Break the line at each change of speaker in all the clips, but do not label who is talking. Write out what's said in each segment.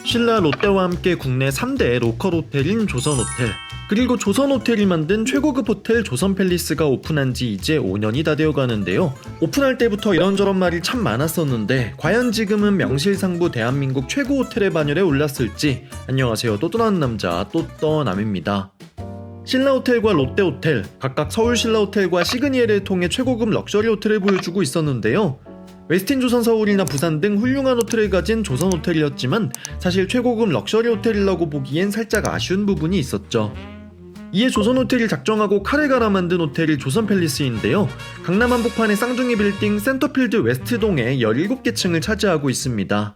신라 롯데와 함께 국내 3대 로컬 호텔인 조선호텔, 그리고 조선호텔이 만든 최고급 호텔 조선팰리스가 오픈한 지 이제 5년이 다 되어 가는데요. 오픈할 때부터 이런저런 말이 참 많았었는데 과연 지금은 명실상부 대한민국 최고 호텔의 반열에 올랐을지. 안녕하세요, 또또나는 남자 또떠남입니다. 신라호텔과 롯데호텔, 각각 서울 신라호텔과 시그니엘을 통해 최고급 럭셔리 호텔을 보여주고 있었는데요. 웨스틴 조선 서울이나 부산 등 훌륭한 호텔을 가진 조선호텔이었지만 사실 최고급 럭셔리 호텔이라고 보기엔 살짝 아쉬운 부분이 있었죠. 이에 조선호텔이 작정하고 칼을 갈아 만든 호텔이 조선팰리스인데요. 강남 한복판의 쌍둥이 빌딩 센터필드 웨스트동에 17개 층을 차지하고 있습니다.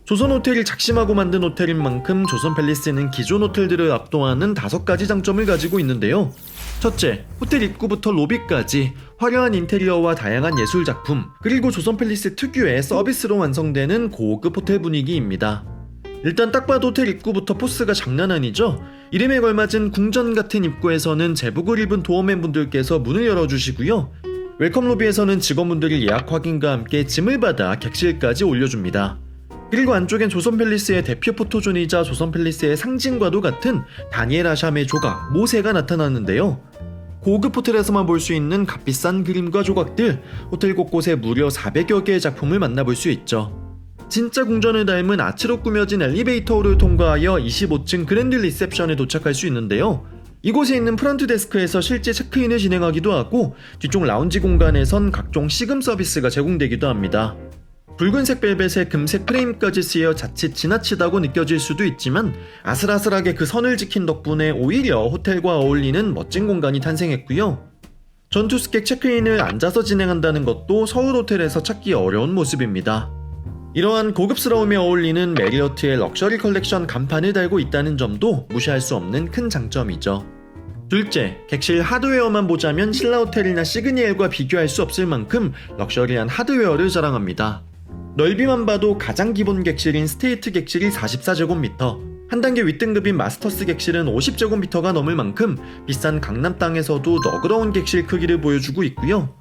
조선호텔이 작심하고 만든 호텔인 만큼 조선팰리스는 기존 호텔들을 압도하는 5가지 장점을 가지고 있는데요. 첫째, 호텔 입구부터 로비까지 화려한 인테리어와 다양한 예술작품, 그리고 조선팰리스 특유의 서비스로 완성되는 고급 호텔 분위기입니다. 일단 딱 봐도 호텔 입구부터 포스가 장난 아니죠? 이름에 걸맞은 궁전 같은 입구에서는 제복을 입은 도어맨 분들께서 문을 열어주시고요. 웰컴 로비에서는 직원분들이 예약 확인과 함께 짐을 받아 객실까지 올려줍니다. 그리고 안쪽엔 조선팰리스의 대표 포토존이자 조선팰리스의 상징과도 같은 다니엘 아샴의 조각, 모세가 나타나는데요. 고급 호텔에서만 볼 수 있는 값비싼 그림과 조각들, 호텔 곳곳에 무려 400여 개의 작품을 만나볼 수 있죠. 진짜 궁전을 닮은 아치로 꾸며진 엘리베이터를 통과하여 25층 그랜드 리셉션에 도착할 수 있는데요. 이곳에 있는 프런트 데스크에서 실제 체크인을 진행하기도 하고 뒤쪽 라운지 공간에선 각종 시금 서비스가 제공되기도 합니다. 붉은색 벨벳에 금색 프레임까지 쓰여 자칫 지나치다고 느껴질 수도 있지만 아슬아슬하게 그 선을 지킨 덕분에 오히려 호텔과 어울리는 멋진 공간이 탄생했고요. 전투 스객 체크인을 앉아서 진행한다는 것도 서울 호텔에서 찾기 어려운 모습입니다. 이러한 고급스러움에 어울리는 메리어트의 럭셔리 컬렉션 간판을 달고 있다는 점도 무시할 수 없는 큰 장점이죠. 둘째, 객실 하드웨어만 보자면 신라호텔이나 시그니엘과 비교할 수 없을 만큼 럭셔리한 하드웨어를 자랑합니다. 넓이만 봐도 가장 기본 객실인 스테이트 객실이 44제곱미터, 한 단계 윗등급인 마스터스 객실은 50제곱미터가 넘을 만큼 비싼 강남 땅에서도 너그러운 객실 크기를 보여주고 있고요.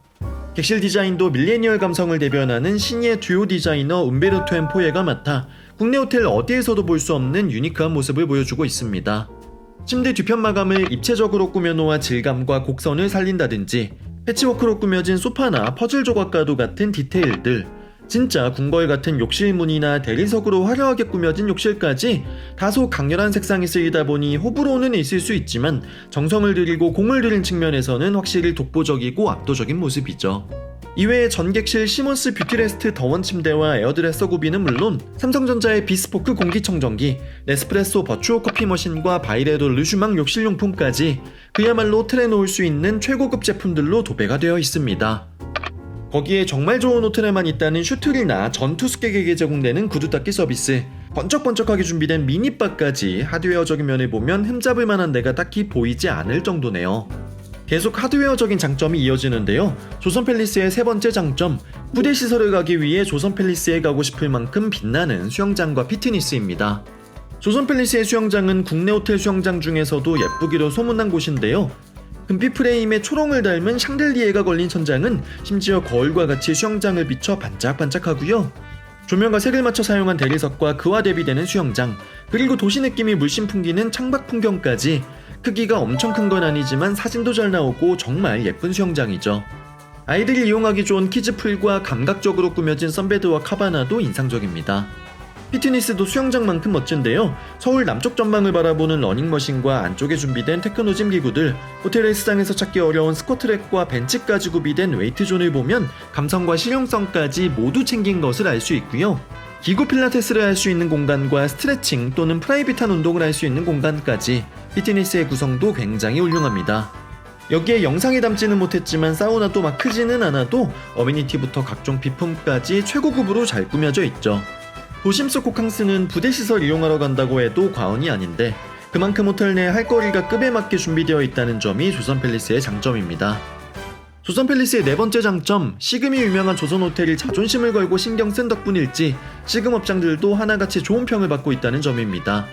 객실 디자인도 밀레니얼 감성을 대변하는 신예 듀오 디자이너 움베르토 앤 포에가 맡아 국내 호텔 어디에서도 볼 수 없는 유니크한 모습을 보여주고 있습니다. 침대 뒤편 마감을 입체적으로 꾸며놓아 질감과 곡선을 살린다든지 패치워크로 꾸며진 소파나 퍼즐 조각과도 같은 디테일들, 진짜 궁궐 같은 욕실문이나 대리석으로 화려하게 꾸며진 욕실까지 다소 강렬한 색상이 쓰이다 보니 호불호는 있을 수 있지만 정성을 들이고 공을 들인 측면에서는 확실히 독보적이고 압도적인 모습이죠. 이외에 전객실 시몬스 뷰티레스트 더원 침대와 에어드레서 구비는 물론 삼성전자의 비스포크 공기청정기, 네스프레소 버추어 커피 머신과 바이레도 르슈망 욕실용품까지 그야말로 호텔에 놓을 수 있는 최고급 제품들로 도배가 되어 있습니다. 거기에 정말 좋은 호텔에만 있다는 슈트리나 전투 숙객에게 제공되는 구두 닦기 서비스, 번쩍번쩍하게 준비된 미니바까지 하드웨어적인 면을 보면 흠잡을 만한 데가 딱히 보이지 않을 정도네요. 계속 하드웨어적인 장점이 이어지는데요. 조선팰리스의 세 번째 장점, 부대 시설을 가기 위해 조선팰리스에 가고 싶을 만큼 빛나는 수영장과 피트니스입니다. 조선팰리스의 수영장은 국내 호텔 수영장 중에서도 예쁘기로 소문난 곳인데요. 금빛 프레임에 초롱을 닮은 샹들리에가 걸린 천장은 심지어 거울과 같이 수영장을 비춰 반짝반짝하고요. 조명과 색을 맞춰 사용한 대리석과 그와 대비되는 수영장, 그리고 도시 느낌이 물씬 풍기는 창밖 풍경까지 크기가 엄청 큰 건 아니지만 사진도 잘 나오고 정말 예쁜 수영장이죠. 아이들이 이용하기 좋은 키즈풀과 감각적으로 꾸며진 선베드와 카바나도 인상적입니다. 피트니스도 수영장만큼 멋진데요. 서울 남쪽 전망을 바라보는 러닝머신과 안쪽에 준비된 테크노짐 기구들, 호텔 헬스장에서 찾기 어려운 스쿼트랙과 벤치까지 구비된 웨이트존을 보면 감성과 실용성까지 모두 챙긴 것을 알 수 있고요. 기구 필라테스를 할 수 있는 공간과 스트레칭 또는 프라이빗한 운동을 할 수 있는 공간까지 피트니스의 구성도 굉장히 훌륭합니다. 여기에 영상에 담지는 못했지만 사우나도 막 크지는 않아도 어메니티부터 각종 비품까지 최고급으로 잘 꾸며져 있죠. 도심 속 호캉스는 부대시설 이용하러 간다고 해도 과언이 아닌데 그만큼 호텔 내 할거리가 급에 맞게 준비되어 있다는 점이 조선팰리스의 장점입니다. 조선팰리스의 네 번째 장점, 시금이 유명한 조선호텔이 자존심을 걸고 신경 쓴 덕분일지 시금 업장들도 하나같이 좋은 평을 받고 있다는 점입니다.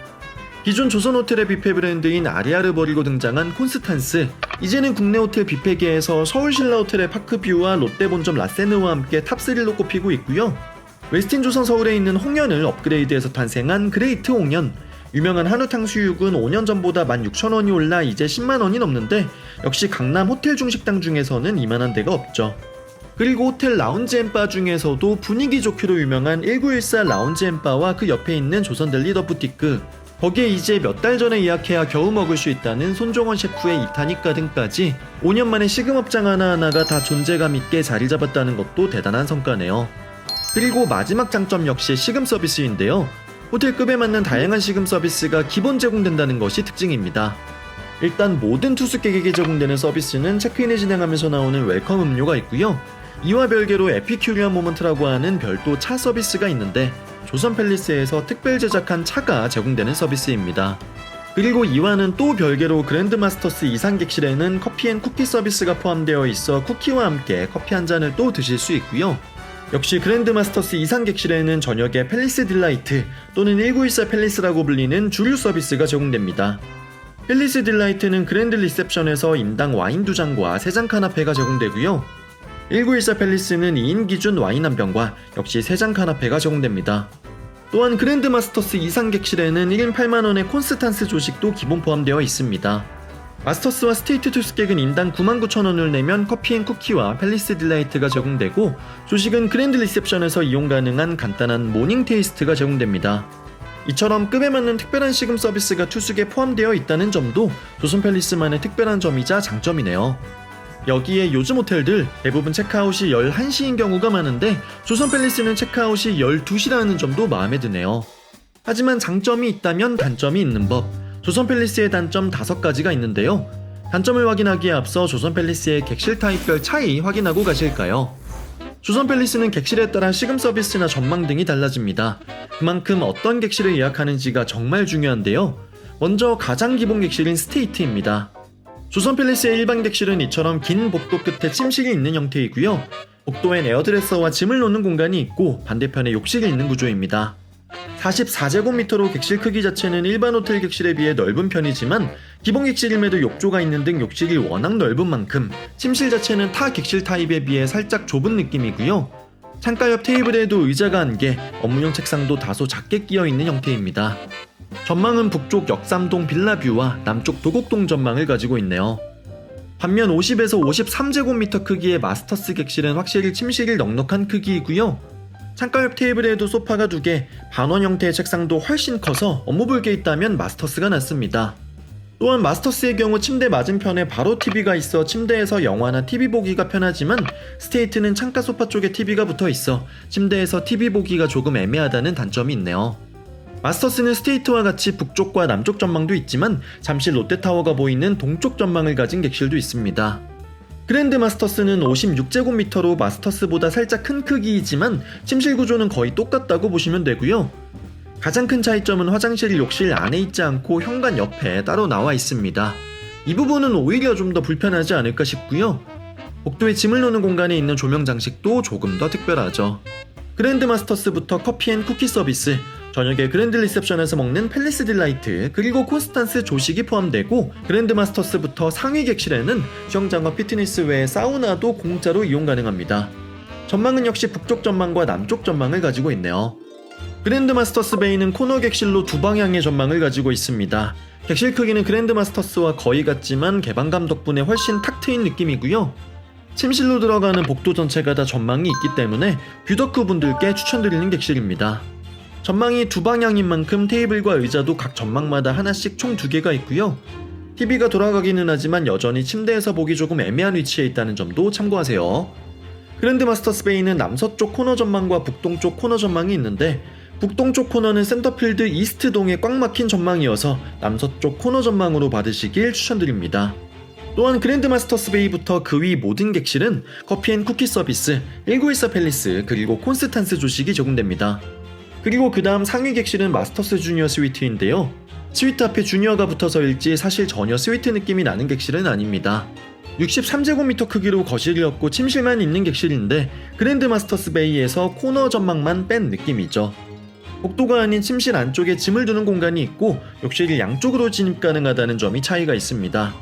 기존 조선호텔의 뷔페 브랜드인 아리아를 버리고 등장한 콘스탄스, 이제는 국내 호텔 뷔페계에서 서울신라호텔의 파크뷰와 롯데본점 라세느와 함께 탑3로 꼽히고 있고요. 웨스틴 조선 서울에 있는 홍연을 업그레이드해서 탄생한 그레이트 홍연. 유명한 한우 탕수육은 5년 전보다 16,000원이 올라 이제 10만원이 넘는데 역시 강남 호텔 중식당 중에서는 이만한 데가 없죠. 그리고 호텔 라운지 앤바 중에서도 분위기 좋기로 유명한 1914 라운지 앤바와 그 옆에 있는 조선델리 더 부티크, 거기에 이제 몇 달 전에 예약해야 겨우 먹을 수 있다는 손종원 셰프의 이타닉 가든까지 5년 만에 시금업장 하나하나가 다 존재감 있게 자리 잡았다는 것도 대단한 성과네요. 그리고 마지막 장점 역시 시금 서비스인데요. 호텔급에 맞는 다양한 시금 서비스가 기본 제공된다는 것이 특징입니다. 일단 모든 투숙객에게 제공되는 서비스는 체크인을 진행하면서 나오는 웰컴 음료가 있고요. 이와 별개로 에피큐리한 모먼트라고 하는 별도 차 서비스가 있는데 조선 팰리스에서 특별 제작한 차가 제공되는 서비스입니다. 그리고 이와는 또 별개로 그랜드 마스터스 이상객실에는 커피 앤 쿠키 서비스가 포함되어 있어 쿠키와 함께 커피 한 잔을 또 드실 수 있고요. 역시 그랜드 마스터스 이상객실에는 저녁에 팰리스 딜라이트 또는 1914 팰리스라고 불리는 주류 서비스가 제공됩니다. 팰리스 딜라이트는 그랜드 리셉션에서 인당 와인 2잔과 3잔 카나페가 제공되고요. 1914 팰리스는 2인 기준 와인 한 병과 역시 3잔 카나페가 제공됩니다. 또한 그랜드 마스터스 이상객실에는 1인 8만원의 콘스탄스 조식도 기본 포함되어 있습니다. 마스터스와 스테이트 투숙객은 인당 99,000원을 내면 커피 앤 쿠키와 팰리스 딜라이트가 제공되고 조식은 그랜드 리셉션에서 이용 가능한 간단한 모닝 테이스트가 제공됩니다. 이처럼 급에 맞는 특별한 시금 서비스가 투숙에 포함되어 있다는 점도 조선 팰리스만의 특별한 점이자 장점이네요. 여기에 요즘 호텔들 대부분 체크아웃이 11시인 경우가 많은데 조선 팰리스는 체크아웃이 12시라는 점도 마음에 드네요. 하지만 장점이 있다면 단점이 있는 법. 조선 팰리스의 단점 5가지가 있는데요. 단점을 확인하기에 앞서 조선 팰리스의 객실 타입별 차이 확인하고 가실까요? 조선 팰리스는 객실에 따라 시금 서비스나 전망 등이 달라집니다. 그만큼 어떤 객실을 예약하는지가 정말 중요한데요. 먼저 가장 기본 객실인 스테이트입니다. 조선 팰리스의 일반 객실은 이처럼 긴 복도 끝에 침실이 있는 형태이고요. 복도엔 에어드레서와 짐을 놓는 공간이 있고 반대편에 욕실이 있는 구조입니다. 44제곱미터로 객실 크기 자체는 일반 호텔 객실에 비해 넓은 편이지만 기본 객실임에도 욕조가 있는 등 욕실이 워낙 넓은 만큼 침실 자체는 타 객실 타입에 비해 살짝 좁은 느낌이고요. 창가 옆 테이블에도 의자가 1개, 업무용 책상도 다소 작게 끼어있는 형태입니다. 전망은 북쪽 역삼동 빌라뷰와 남쪽 도곡동 전망을 가지고 있네요. 반면 50에서 53제곱미터 크기의 마스터스 객실은 확실히 침실이 넉넉한 크기이고요. 창가 옆 테이블에도 소파가 2개, 반원 형태의 책상도 훨씬 커서 업무 볼 게 있다면 마스터스가 낫습니다. 또한 마스터스의 경우 침대 맞은편에 바로 TV가 있어 침대에서 영화나 TV 보기가 편하지만 스테이트는 창가 소파 쪽에 TV가 붙어 있어 침대에서 TV 보기가 조금 애매하다는 단점이 있네요. 마스터스는 스테이트와 같이 북쪽과 남쪽 전망도 있지만 잠시 롯데타워가 보이는 동쪽 전망을 가진 객실도 있습니다. 그랜드 마스터스는 56제곱미터로 마스터스보다 살짝 큰 크기이지만 침실 구조는 거의 똑같다고 보시면 되고요. 가장 큰 차이점은 화장실이 욕실 안에 있지 않고 현관 옆에 따로 나와 있습니다. 이 부분은 오히려 좀 더 불편하지 않을까 싶고요. 복도에 짐을 놓는 공간에 있는 조명 장식도 조금 더 특별하죠. 그랜드 마스터스부터 커피 앤 쿠키 서비스, 저녁에 그랜드 리셉션에서 먹는 팰리스 딜라이트, 그리고 콘스탄스 조식이 포함되고 그랜드 마스터스부터 상위 객실에는 수영장과 피트니스 외에 사우나도 공짜로 이용 가능합니다. 전망은 역시 북쪽 전망과 남쪽 전망을 가지고 있네요. 그랜드 마스터스 베이는 코너 객실로 2방향의 전망을 가지고 있습니다. 객실 크기는 그랜드 마스터스와 거의 같지만 개방감 덕분에 훨씬 탁 트인 느낌이고요. 침실로 들어가는 복도 전체가 다 전망이 있기 때문에 뷰덕후 분들께 추천드리는 객실입니다. 전망이 2방향인 만큼 테이블과 의자도 각 전망마다 하나씩 총 2개가 있고요. TV가 돌아가기는 하지만 여전히 침대에서 보기 조금 애매한 위치에 있다는 점도 참고하세요. 그랜드 마스터스 베이는 남서쪽 코너 전망과 북동쪽 코너 전망이 있는데 북동쪽 코너는 센터필드 이스트동에 꽉 막힌 전망이어서 남서쪽 코너 전망으로 받으시길 추천드립니다. 또한 그랜드 마스터스 베이부터 그 위 모든 객실은 커피 앤 쿠키 서비스, 1914 팰리스, 그리고 콘스탄스 조식이 제공됩니다. 그리고 그 다음 상위 객실은 마스터스 주니어 스위트인데요. 스위트 앞에 주니어가 붙어서일지 사실 전혀 스위트 느낌이 나는 객실은 아닙니다. 63제곱미터 크기로 거실이 없고 침실만 있는 객실인데 그랜드 마스터스 베이에서 코너 전망만 뺀 느낌이죠. 복도가 아닌 침실 안쪽에 짐을 두는 공간이 있고 욕실이 양쪽으로 진입 가능하다는 점이 차이가 있습니다.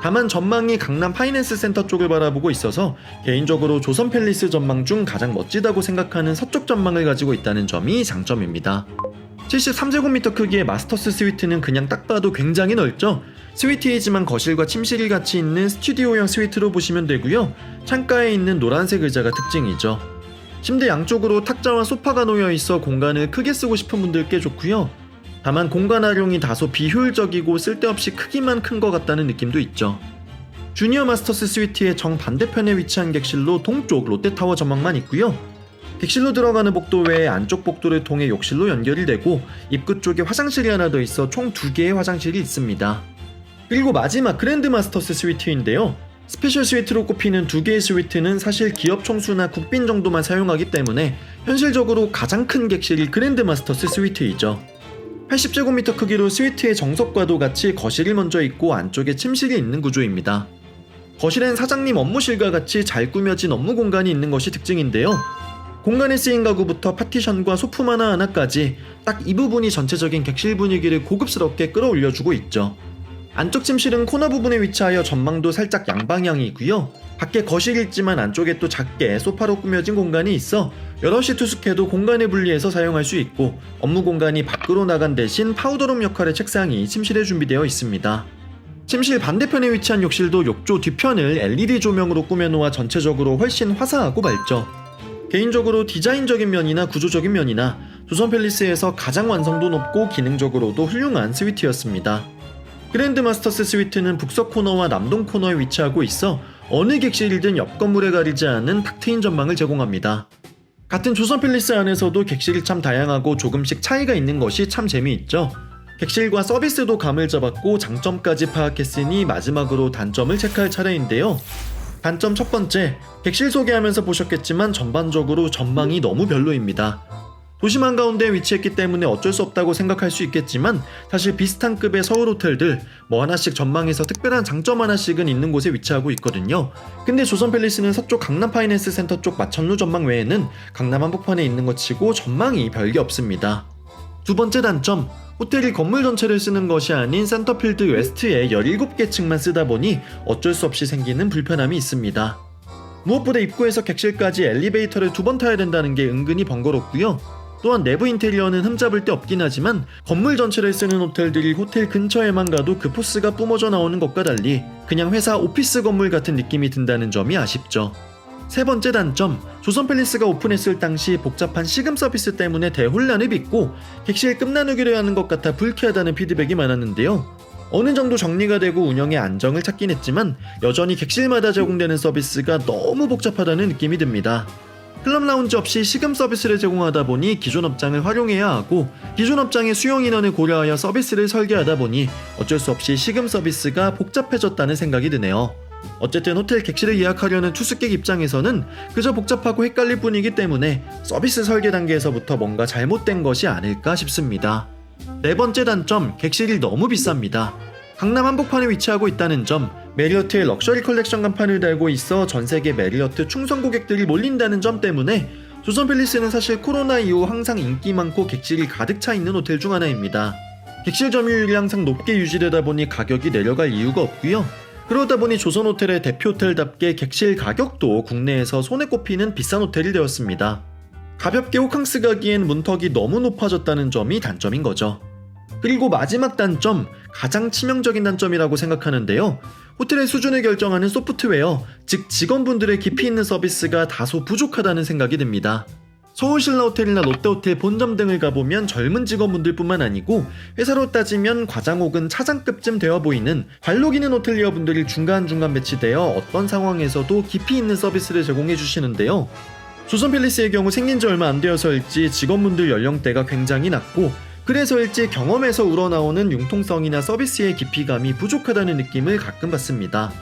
다만 전망이 강남 파이낸스 센터 쪽을 바라보고 있어서 개인적으로 조선 팰리스 전망 중 가장 멋지다고 생각하는 서쪽 전망을 가지고 있다는 점이 장점입니다. 73제곱미터 크기의 마스터스 스위트는 그냥 딱 봐도 굉장히 넓죠. 스위트이지만 거실과 침실이 같이 있는 스튜디오형 스위트로 보시면 되고요. 창가에 있는 노란색 의자가 특징이죠. 침대 양쪽으로 탁자와 소파가 놓여 있어 공간을 크게 쓰고 싶은 분들께 좋고요. 다만 공간 활용이 다소 비효율적이고 쓸데없이 크기만 큰 것 같다는 느낌도 있죠. 주니어 마스터스 스위트의 정반대편에 위치한 객실로 동쪽 롯데타워 전망만 있고요. 객실로 들어가는 복도 외에 안쪽 복도를 통해 욕실로 연결이 되고 입구 쪽에 화장실이 하나 더 있어 총 2개의 화장실이 있습니다. 그리고 마지막 그랜드 마스터스 스위트인데요. 스페셜 스위트로 꼽히는 2개의 스위트는 사실 기업 총수나 국빈 정도만 사용하기 때문에 현실적으로 가장 큰 객실이 그랜드 마스터스 스위트이죠. 80제곱미터 크기로 스위트의 정석과도 같이 거실이 먼저 있고 안쪽에 침실이 있는 구조입니다. 거실엔 사장님 업무실과 같이 잘 꾸며진 업무 공간이 있는 것이 특징인데요. 공간에 쓰인 가구부터 파티션과 소품 하나하나까지 딱 이 부분이 전체적인 객실 분위기를 고급스럽게 끌어올려주고 있죠. 안쪽 침실은 코너 부분에 위치하여 전망도 살짝 양방향이고요. 밖에 거실이 있지만 안쪽에 또 작게 소파로 꾸며진 공간이 있어 여럿이 투숙해도 공간을 분리해서 사용할 수 있고 업무 공간이 밖으로 나간 대신 파우더룸 역할의 책상이 침실에 준비되어 있습니다. 침실 반대편에 위치한 욕실도 욕조 뒤편을 LED 조명으로 꾸며놓아 전체적으로 훨씬 화사하고 밝죠. 개인적으로 디자인적인 면이나 구조적인 면이나 조선 팰리스에서 가장 완성도 높고 기능적으로도 훌륭한 스위트였습니다. 그랜드 마스터스 스위트는 북서 코너와 남동 코너에 위치하고 있어 어느 객실이든 옆 건물에 가리지 않은 탁 트인 전망을 제공합니다. 같은 조선 팰리스 안에서도 객실이 참 다양하고 조금씩 차이가 있는 것이 참 재미있죠. 객실과 서비스도 감을 잡았고 장점까지 파악했으니 마지막으로 단점을 체크할 차례인데요. 단점 첫 번째, 객실 소개하면서 보셨겠지만 전반적으로 전망이 너무 별로입니다. 도심 한가운데에 위치했기 때문에 어쩔 수 없다고 생각할 수 있겠지만 사실 비슷한 급의 서울 호텔들 뭐 하나씩 전망에서 특별한 장점 하나씩은 있는 곳에 위치하고 있거든요. 근데 조선 팰리스는 서쪽 강남 파이낸스 센터 쪽 마천루 전망 외에는 강남 한복판에 있는 것 치고 전망이 별게 없습니다. 두 번째 단점, 호텔이 건물 전체를 쓰는 것이 아닌 센터필드 웨스트에 17개 층만 쓰다 보니 어쩔 수 없이 생기는 불편함이 있습니다. 무엇보다 입구에서 객실까지 엘리베이터를 2번 타야 된다는 게 은근히 번거롭고요. 또한 내부 인테리어는 흠잡을 데 없긴 하지만 건물 전체를 쓰는 호텔들이 호텔 근처에만 가도 그 포스가 뿜어져 나오는 것과 달리 그냥 회사 오피스 건물 같은 느낌이 든다는 점이 아쉽죠. 세 번째 단점, 조선 팰리스가 오픈했을 당시 복잡한 시금 서비스 때문에 대혼란을 빚고 객실 끝나누기로 하는 것 같아 불쾌하다는 피드백이 많았는데요. 어느 정도 정리가 되고 운영에 안정을 찾긴 했지만 여전히 객실마다 제공되는 서비스가 너무 복잡하다는 느낌이 듭니다. 클럽 라운지 없이 시금 서비스를 제공하다 보니 기존 업장을 활용해야 하고 기존 업장의 수용 인원을 고려하여 서비스를 설계하다 보니 어쩔 수 없이 시금 서비스가 복잡해졌다는 생각이 드네요. 어쨌든 호텔 객실을 예약하려는 투숙객 입장에서는 그저 복잡하고 헷갈릴 뿐이기 때문에 서비스 설계 단계에서부터 뭔가 잘못된 것이 아닐까 싶습니다. 네 번째 단점, 객실이 너무 비쌉니다. 강남 한복판에 위치하고 있다는 점, 메리어트의 럭셔리 컬렉션 간판을 달고 있어 전세계 메리어트 충성 고객들이 몰린다는 점 때문에 조선 팰리스는 사실 코로나 이후 항상 인기 많고 객실이 가득 차 있는 호텔 중 하나입니다. 객실 점유율이 항상 높게 유지되다 보니 가격이 내려갈 이유가 없고요. 그러다 보니 조선 호텔의 대표 호텔답게 객실 가격도 국내에서 손에 꼽히는 비싼 호텔이 되었습니다. 가볍게 호캉스 가기엔 문턱이 너무 높아졌다는 점이 단점인 거죠. 그리고 마지막 단점, 가장 치명적인 단점이라고 생각하는데요. 호텔의 수준을 결정하는 소프트웨어, 즉 직원분들의 깊이 있는 서비스가 다소 부족하다는 생각이 듭니다. 서울신라호텔이나 롯데호텔 본점 등을 가보면 젊은 직원분들 뿐만 아니고 회사로 따지면 과장 혹은 차장급쯤 되어 보이는 관록 있는 호텔리어 분들이 중간중간 배치되어 어떤 상황에서도 깊이 있는 서비스를 제공해 주시는데요. 조선 팰리스의 경우 생긴 지 얼마 안 되어서일지 직원분들 연령대가 굉장히 낮고 그래서일지 경험에서 우러나오는 융통성이나 서비스의 깊이감이 부족하다는 느낌을 가끔 받습니다.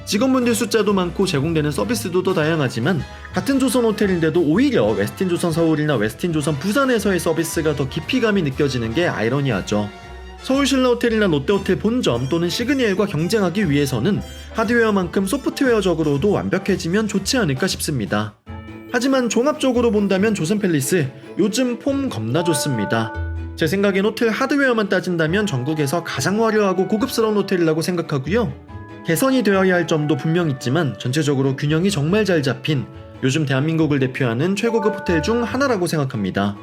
직원분들 숫자도 많고 제공되는 서비스도 더 다양하지만 같은 조선 호텔인데도 오히려 웨스틴 조선 서울이나 웨스틴 조선 부산에서의 서비스가 더 깊이감이 느껴지는 게 아이러니하죠. 서울신라 호텔이나 롯데호텔 본점 또는 시그니엘과 경쟁하기 위해서는 하드웨어만큼 소프트웨어적으로도 완벽해지면 좋지 않을까 싶습니다. 하지만 종합적으로 본다면 조선 팰리스 요즘 폼 겁나 좋습니다. 제 생각엔 호텔 하드웨어만 따진다면 전국에서 가장 화려하고 고급스러운 호텔이라고 생각하고요. 개선이 되어야 할 점도 분명 있지만 전체적으로 균형이 정말 잘 잡힌 요즘 대한민국을 대표하는 최고급 호텔 중 하나라고 생각합니다.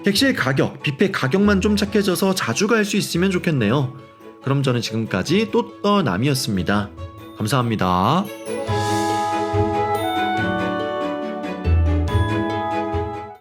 객실 가격, 뷔페 가격만 좀 착해져서 자주 갈 수 있으면 좋겠네요. 그럼 저는 지금까지 또떠남이었습니다. 감사합니다.